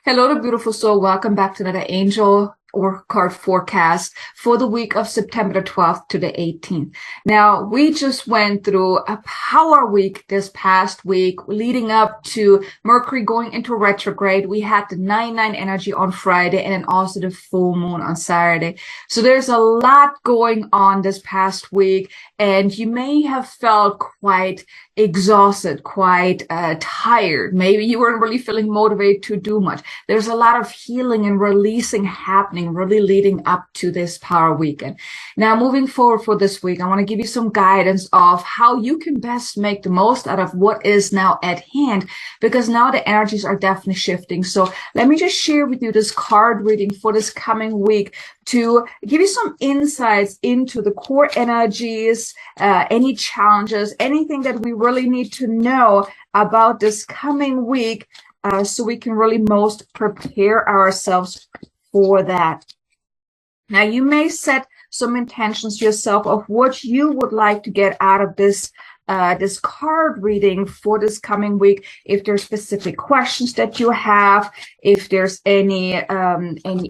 Hello, the beautiful soul. Welcome back to another angel or card forecast for the week of September the 12th to the 18th. Now, we just went through a power week this past week leading up to Mercury going into retrograde. We had the 9/9 energy on Friday and then also the full moon on Saturday. So there's a lot going on this past week, and you may have felt quite exhausted, quite tired. Maybe you weren't really feeling motivated to do much. There's a lot of healing and releasing happening really leading up to this power weekend. Now, moving forward for this week, I want to give you some guidance of how you can best make the most out of what is now at hand, because now the energies are definitely shifting. So let me just share with you this card reading for this coming week to give you some insights into the core energies, any challenges, anything that we really need to know about this coming week, so we can really most prepare ourselves for that. Now, you may set some intentions yourself of what you would like to get out of this this card reading for this coming week. If there's specific questions that you have, if there's any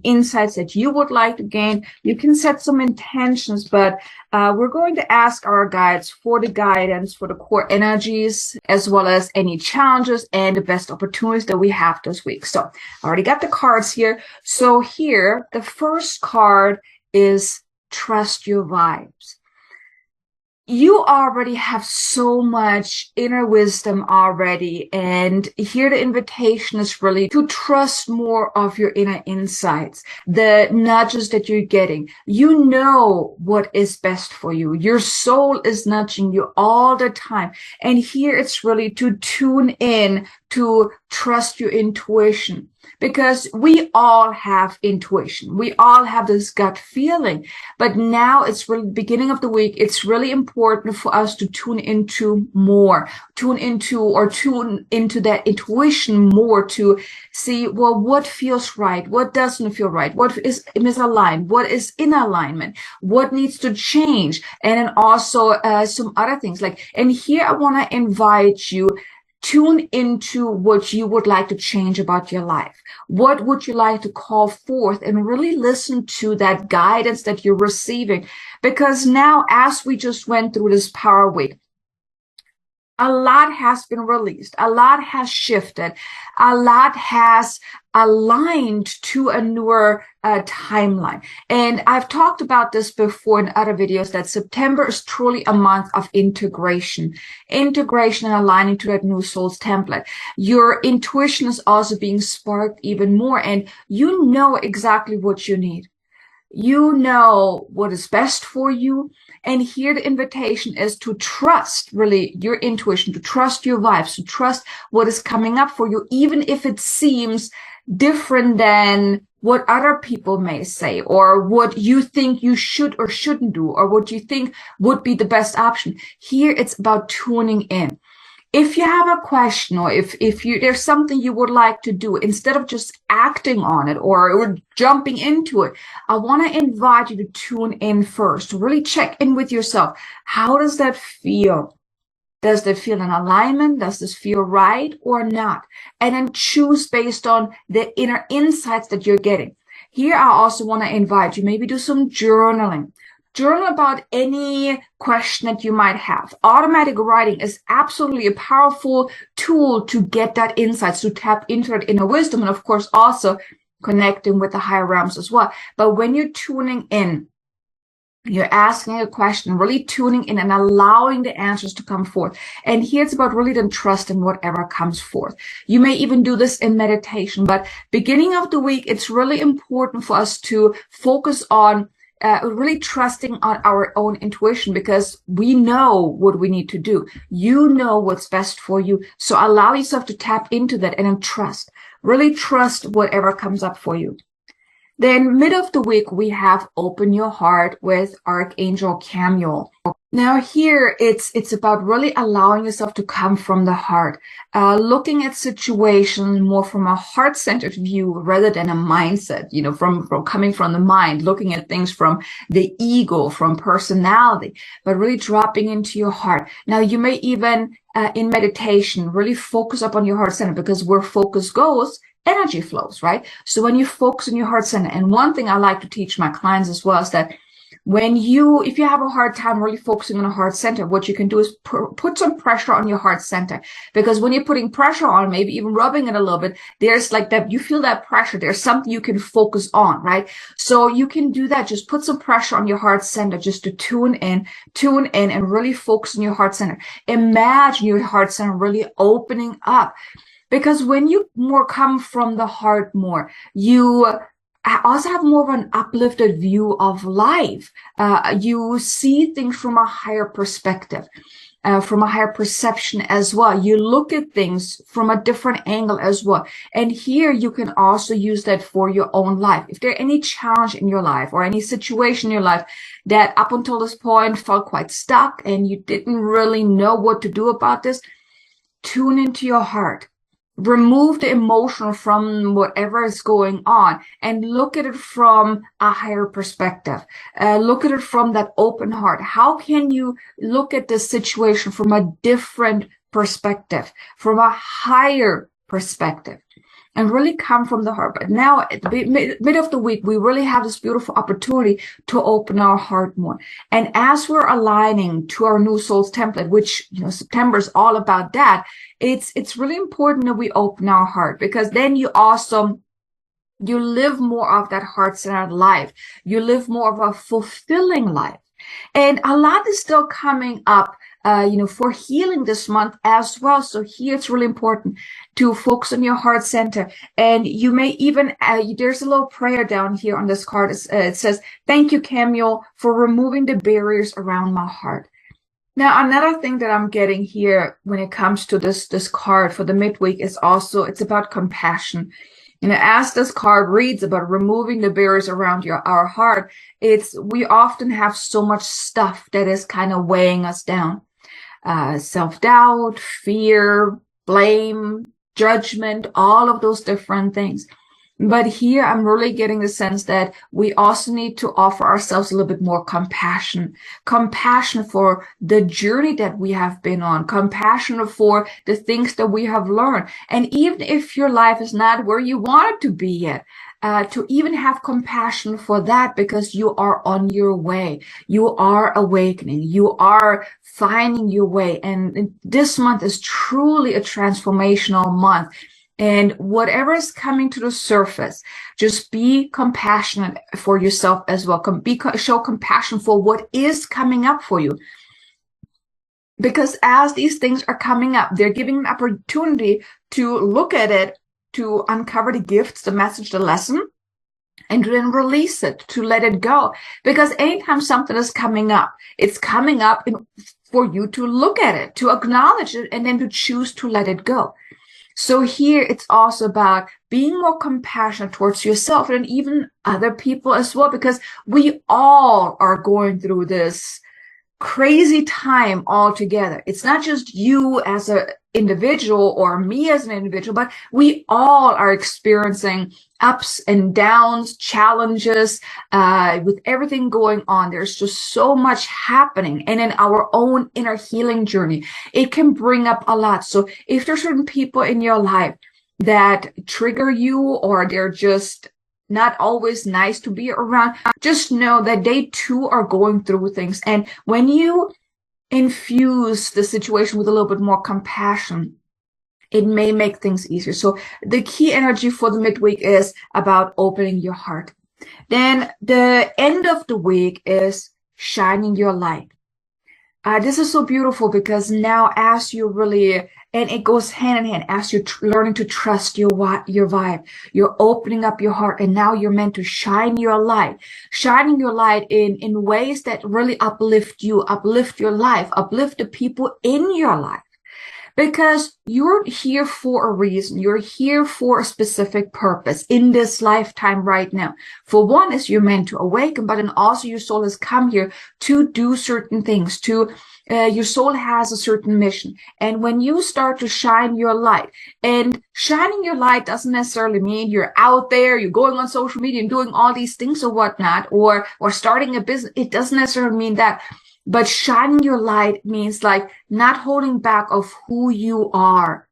insights that you would like to gain, you can set some intentions, but we're going to ask our guides for the guidance for the core energies, as well as any challenges and the best opportunities that we have this week. So I already got the cards here. So here, the first card is Trust Your Vibes. You already have so much inner wisdom already, and here the invitation is really to trust more of your inner insights, the nudges that you're getting. You know what is best for you. Your soul is nudging you all the time, and here it's really to tune in, to trust your intuition, because we all have intuition. We all have this gut feeling, but now it's really beginning of the week. It's really important for us to tune into that intuition more, to see, well, what feels right? What doesn't feel right? What is misaligned? What is in alignment? What needs to change? And then also some other things and here I want to invite you, tune into what you would like to change about your life. What would you like to call forth, and really listen to that guidance that you're receiving? Because now, as we just went through this power week, a lot has been released, a lot has shifted, a lot has aligned to a newer timeline. And I've talked about this before in other videos, that September is truly a month of integration and aligning to that new soul's template. Your intuition is also being sparked even more, and you know exactly what you need. You know what is best for you. And here the invitation is to trust really your intuition, to trust your vibes, to trust what is coming up for you, even if it seems different than what other people may say, or what you think you should or shouldn't do, or what you think would be the best option. Here it's about tuning in. If you have a question, or if there's something you would like to do, instead of just acting on it or jumping into it, I want to invite you to tune in first, to really check in with yourself. How does that feel? Does that feel in alignment? Does this feel right or not? And then choose based on the inner insights that you're getting. Here, I also want to invite you, maybe do some journaling. Journal about any question that you might have. Automatic writing is absolutely a powerful tool to get that insights, to tap into that inner wisdom, and of course also connecting with the higher realms as well. But when you're tuning in, you're asking a question, really tuning in and allowing the answers to come forth. And here it's about really then trusting whatever comes forth. You may even do this in meditation, but beginning of the week, it's really important for us to focus on really trusting on our own intuition, because we know what we need to do. You know what's best for you. So allow yourself to tap into that and then trust. Really trust whatever comes up for you. Then mid of the week, we have Open Your Heart with Archangel Chamuel. Now here, it's about really allowing yourself to come from the heart, looking at situations more from a heart-centered view rather than a mindset, from coming from the mind, looking at things from the ego, from personality, but really dropping into your heart. Now you may even, in meditation, really focus up on your heart center, because where focus goes, energy flows, right? So when you focus on your heart center, and one thing I like to teach my clients as well is that if you have a hard time really focusing on a heart center, what you can do is put some pressure on your heart center. Because when you're putting pressure on, maybe even rubbing it a little bit, there's like that, you feel that pressure. There's something you can focus on, right? So you can do that. Just put some pressure on your heart center just to tune in and really focus on your heart center. Imagine your heart center really opening up. Because when you more come from the heart more, you also have more of an uplifted view of life. You see things from a higher perspective, from a higher perception as well. You look at things from a different angle as well. And here you can also use that for your own life. If there's any challenge in your life or any situation in your life that up until this point felt quite stuck and you didn't really know what to do about this, tune into your heart. Remove the emotional from whatever is going on and look at it from a higher perspective. Look at it from that open heart. How can you look at this situation from a different perspective, from a higher perspective, and really come from the heart? But now at the mid of the week, we really have this beautiful opportunity to open our heart more. And as we're aligning to our new souls template, which, September is all about that, it's really important that we open our heart, because then you live more of that heart-centered life. You live more of a fulfilling life. And a lot is still coming up, for healing this month as well. So here it's really important to focus on your heart center. And you may even, there's a little prayer down here on this card. It says, "Thank you, Camille, for removing the barriers around my heart." Now, another thing that I'm getting here when it comes to this card for the midweek is also, it's about compassion. As this card reads about removing the barriers around our heart, we often have so much stuff that is kind of weighing us down. Self-doubt, fear, blame, judgment, all of those different things. But here I'm really getting the sense that we also need to offer ourselves a little bit more compassion for the journey that we have been on, compassion for the things that we have learned. And even if your life is not where you want it to be yet, to even have compassion for that, because you are on your way. You are awakening. You are finding your way. And this month is truly a transformational month. And whatever is coming to the surface, just be compassionate for yourself as well. Show compassion for what is coming up for you. Because as these things are coming up, they're giving an opportunity to look at it, to uncover the gifts, the message, the lesson, and then release it, to let it go. Because anytime something is coming up, it's coming up for you to look at it, to acknowledge it, and then to choose to let it go. So here it's also about being more compassionate towards yourself and even other people as well, because we all are going through this crazy time all together. It's not just you as an individual or me as an individual, but we all are experiencing ups and downs, challenges, with everything going on. There's just so much happening. And in our own inner healing journey, it can bring up a lot. So if there's certain people in your life that trigger you, or they're just not always nice to be around, just know that they too are going through things. And when you infuse the situation with a little bit more compassion, it may make things easier. So the key energy for the midweek is about opening your heart. Then the end of the week is shining your light. This is so beautiful, because now as you really, and it goes hand in hand, as you're learning to trust your vibe, you're opening up your heart, and now you're meant to shine your light in ways that really uplift you, uplift your life, uplift the people in your life. Because you're here for a reason. You're here for a specific purpose in this lifetime right now. For one is you're meant to awaken, but then also your soul has come here to do certain things, your soul has a certain mission. And when you start to shine your light, and shining your light doesn't necessarily mean you're out there, you're going on social media and doing all these things or whatnot, or starting a business. It doesn't necessarily mean that. But shining your light means like not holding back of who you are,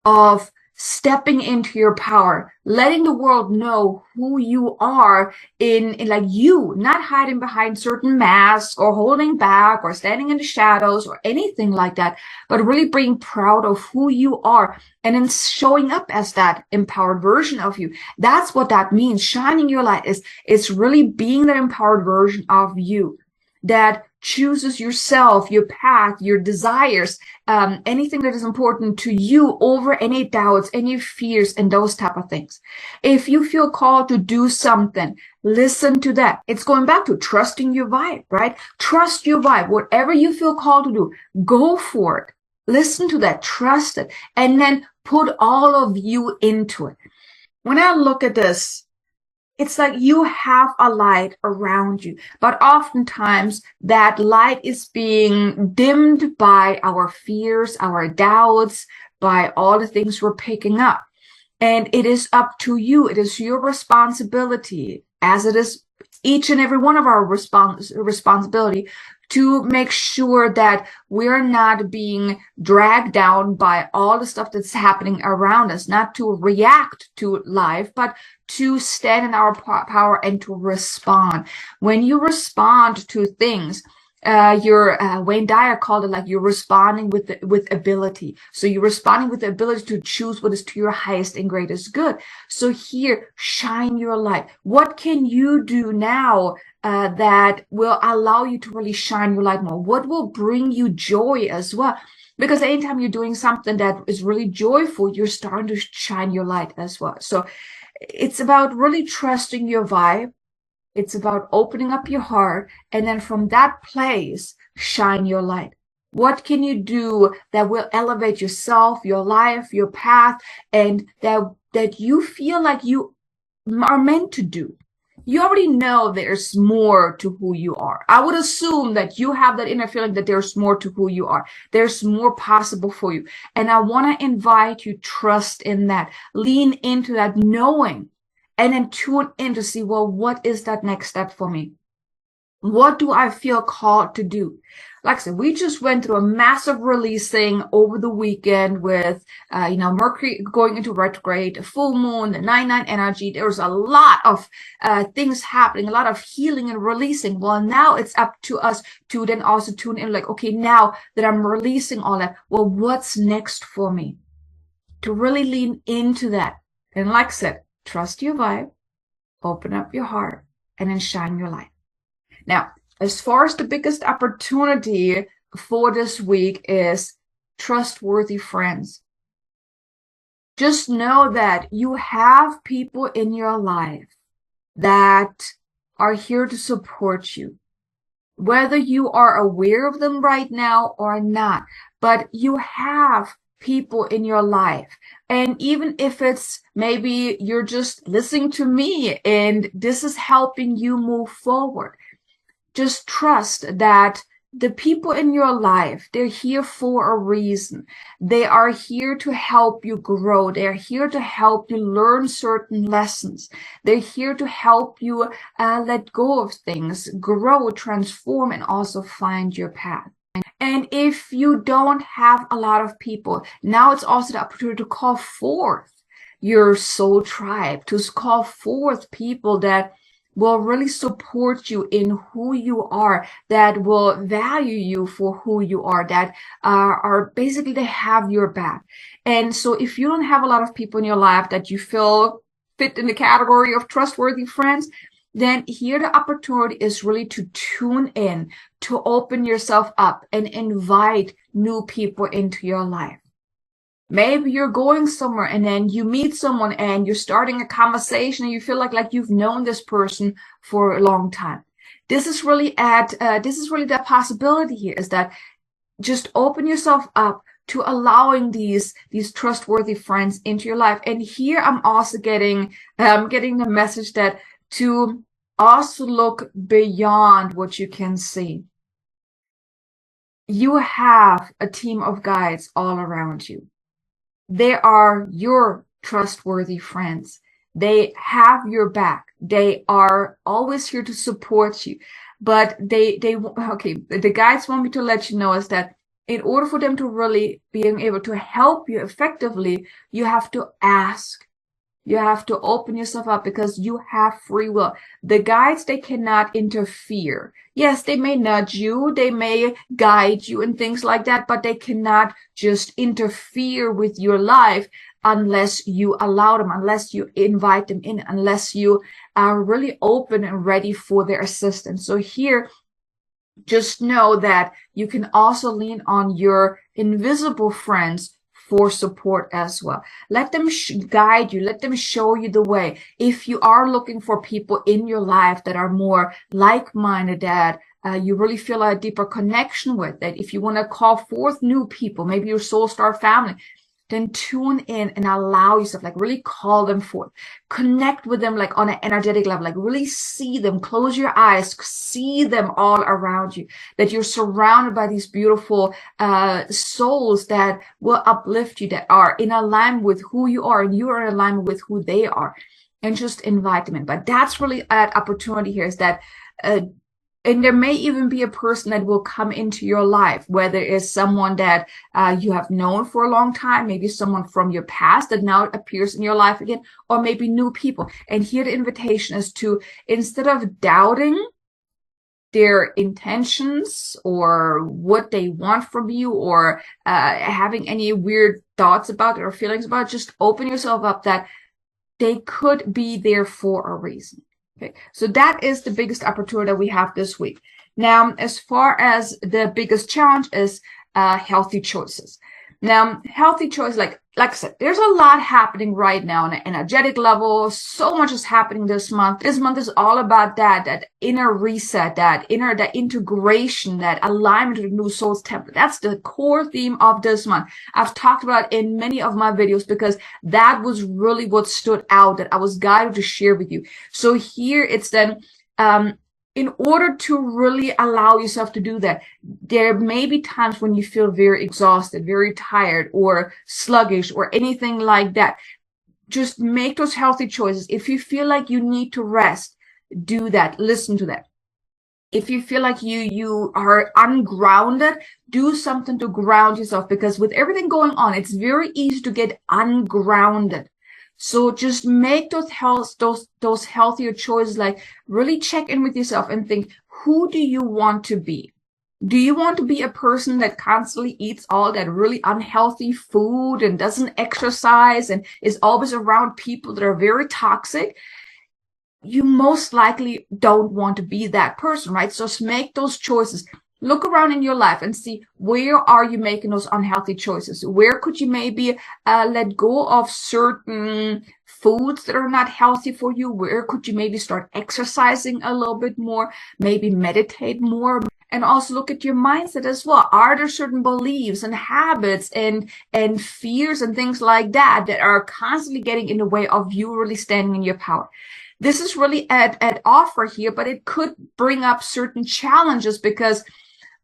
of stepping into your power, letting the world know who you are in like you, not hiding behind certain masks or holding back or standing in the shadows or anything like that, but really being proud of who you are and then showing up as that empowered version of you. That's what that means. Shining your light is, it's really being that empowered version of you that chooses yourself, your path, your desires, anything that is important to you over any doubts, any fears, and those type of things. If you feel called to do something, listen to that. It's going back to trusting your vibe, right? Trust your vibe. Whatever you feel called to do, go for it. Listen to that, trust it, and then put all of you into it. When I look at this, it's like you have a light around you, but oftentimes that light is being dimmed by our fears, our doubts, by all the things we're picking up. And it is up to you. It is your responsibility, as it is each and every one of our responsibility, to make sure that we're not being dragged down by all the stuff that's happening around us, not to react to life, but to stand in our power and to respond. When you respond to things, Wayne Dyer called it like you're responding with ability. So you're responding with the ability to choose what is to your highest and greatest good. So here, shine your light. What can you do now that will allow you to really shine your light more? What will bring you joy as well? Because anytime you're doing something that is really joyful, you're starting to shine your light as well. So it's about really trusting your vibe. It's about opening up your heart, and then from that place, shine your light. What can you do that will elevate yourself, your life, your path, and that you feel like you are meant to do? You already know there's more to who you are. I would assume that you have that inner feeling that there's more to who you are. There's more possible for you. And I want to invite you, trust in that. Lean into that knowing. And then tune in to see, well, what is that next step for me? What do I feel called to do? Like I said, we just went through a massive releasing over the weekend with, Mercury going into retrograde, full moon, the 9/9 energy. There was a lot of things happening, a lot of healing and releasing. Well, now it's up to us to then also tune in, like, okay, now that I'm releasing all that, well, what's next for me? To really lean into that. And like I said, trust your vibe, open up your heart, and then shine your light. Now, as far as the biggest opportunity for this week is trustworthy friends. Just know that you have people in your life that are here to support you, whether you are aware of them right now or not, but you have people in your life. And even if it's maybe you're just listening to me and this is helping you move forward, just trust that the people in your life, they're here for a reason. They are here to help you grow. They're here to help you learn certain lessons. They're here to help you let go of things, grow, transform, and also find your path. And if you don't have a lot of people, now it's also the opportunity to call forth your soul tribe, to call forth people that will really support you in who you are, that will value you for who you are, that are basically, they have your back. And so if you don't have a lot of people in your life that you feel fit in the category of trustworthy friends, then here the opportunity is really to tune in, to open yourself up and invite new people into your life. Maybe you're going somewhere and then you meet someone and you're starting a conversation and you feel like you've known this person for a long time. This is really the possibility here, is that just open yourself up to allowing these trustworthy friends into your life. And here I'm also getting the message that to also look beyond what you can see. You have a team of guides all around you. They are your trustworthy friends. They have your back. They are always here to support you. But the guides want me to let you know is that in order for them to really being able to help you effectively, you have to ask. You have to open yourself up because you have free will. The guides, they cannot interfere. Yes, they may nudge you, they may guide you and things like that, but they cannot just interfere with your life unless you allow them, unless you invite them in, unless you are really open and ready for their assistance. So here, just know that you can also lean on your invisible friends for support as well. Let them guide you. Let them show you the way. If you are looking for people in your life that are more like-minded, that you really feel a deeper connection with, that if you want to call forth new people, maybe your soul star family, then tune in and allow yourself, like really call them forth. Connect with them like on an energetic level, like really see them, close your eyes, see them all around you, that you're surrounded by these beautiful souls that will uplift you, that are in alignment with who you are and you are in alignment with who they are, and just invite them in. But that's really an opportunity here, is that and there may even be a person that will come into your life, whether it's someone that you have known for a long time, maybe someone from your past that now appears in your life again, or maybe new people. And here the invitation is to, instead of doubting their intentions or what they want from you, or having any weird thoughts about it or feelings about it, just open yourself up that they could be there for a reason. Okay, so that is the biggest opportunity that we have this week. Now, as far as the biggest challenge is healthy choices. Now, healthy choice, like I said, there's a lot happening right now on an energetic level. So much is happening this month. This month is all about that inner reset, that integration, that alignment to the new soul's template. That's the core theme of this month. I've talked about it in many of my videos because that was really what stood out, that I was guided to share with you. So here it's then, in order to really allow yourself to do that, there may be times when you feel very exhausted, very tired, or sluggish, or anything like that. Just make those healthy choices. If you feel like you need to rest, do that. Listen to that. If you feel like you are ungrounded, do something to ground yourself, because with everything going on, it's very easy to get ungrounded. So just make those healthier choices, like really check in with yourself and think, who do you want to be? Do you want to be a person that constantly eats all that really unhealthy food and doesn't exercise and is always around people that are very toxic? You most likely don't want to be that person, right? So just make those choices. Look around in your life and see, where are you making those unhealthy choices? Where could you maybe let go of certain foods that are not healthy for you? Where could you maybe start exercising a little bit more, maybe meditate more? And also look at your mindset as well. Are there certain beliefs and habits and fears and things like that that are constantly getting in the way of you really standing in your power? This is really at offer here, but it could bring up certain challenges, because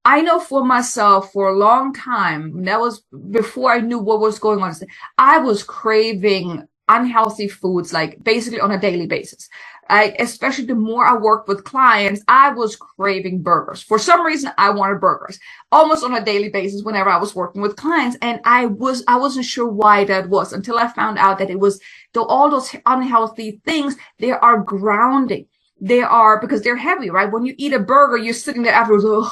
I know for myself for a long time, that was before I knew what was going on, I was craving unhealthy foods, like basically on a daily basis. Especially the more I worked with clients, I was craving burgers. For some reason, I wanted burgers almost on a daily basis whenever I was working with clients. And I wasn't sure why that was, until I found out that it was all those unhealthy things, they are grounding. They are, because they're heavy, right? When you eat a burger, you're sitting there afterwards, oh,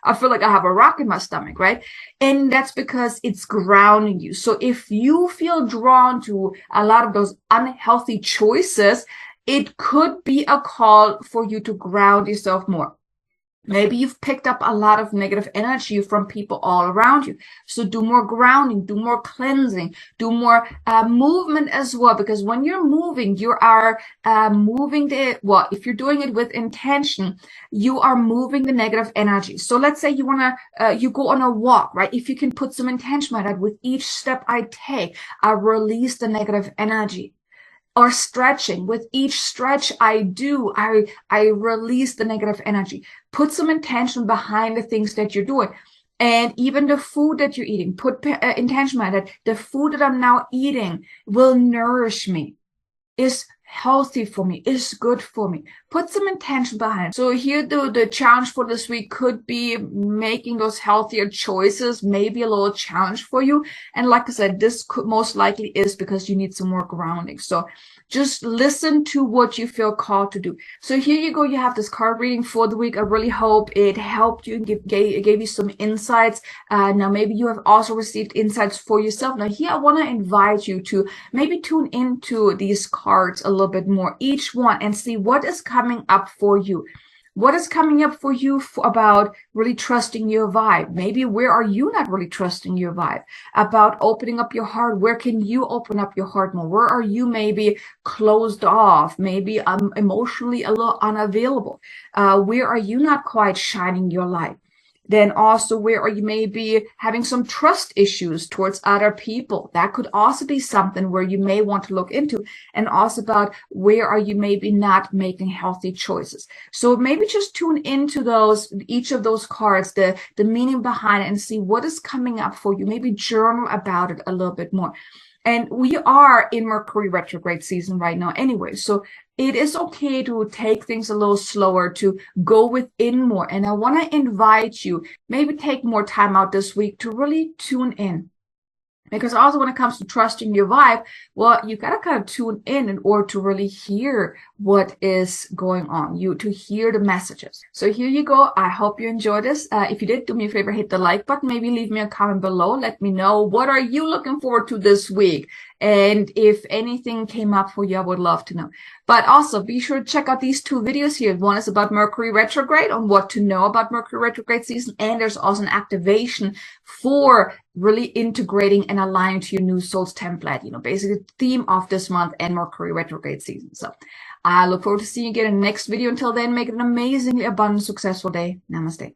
I feel like I have a rock in my stomach, right? And that's because it's grounding you. So if you feel drawn to a lot of those unhealthy choices, it could be a call for you to ground yourself more. Maybe you've picked up a lot of negative energy from people all around you. So do more grounding, do more cleansing, do more movement as well. Because when you're moving, you are moving if you're doing it with intention, you are moving the negative energy. So let's say you go on a walk, right? If you can put some intention by that, with each step I take, I release the negative energy. Or stretching, with each stretch I do, I release the negative energy. Put some intention behind the things that you're doing. And even the food that you're eating, put intention behind that. The food that I'm now eating will nourish me, is healthy for me, is good for me. Put some intention behind it. So here the challenge for this week could be making those healthier choices, maybe a little challenge for you. And like I said, this could most likely is because you need some more grounding. So just listen to what you feel called to do. So here you go. You have this card reading for the week. I really hope it helped you and gave you some insights. Now, maybe you have also received insights for yourself. Now, here I want to invite you to maybe tune into these cards a little bit more, each one, and see what is coming up for you. What is coming up for you about really trusting your vibe? Maybe where are you not really trusting your vibe? About opening up your heart. Where can you open up your heart more? Where are you maybe closed off? Maybe emotionally a little unavailable? Where are you not quite shining your light? Then also, where are you maybe having some trust issues towards other people? That could also be something where you may want to look into. And also about where are you maybe not making healthy choices. So maybe just tune into each of those cards, the meaning behind it, and see what is coming up for you. Maybe journal about it a little bit more. And we are in Mercury retrograde season right now anyway. So it is okay to take things a little slower, to go within more. And I want to invite you, maybe take more time out this week to really tune in. Because also when it comes to trusting your vibe, well, you got to kind of tune in order to really hear what is going on, to hear the messages. So here you go. I hope you enjoyed this. If you did, do me a favor, hit the like button. Maybe leave me a comment below. Let me know, what are you looking forward to this week? And if anything came up for you, I would love to know. But also be sure to check out these two videos here. One is about Mercury retrograde, on what to know about Mercury retrograde season. And there's also an activation for really integrating and aligning to your new soul's template, basically the theme of this month and Mercury retrograde season. So I look forward to seeing you again in the next video. Until then, make it an amazingly abundant, successful day. Namaste.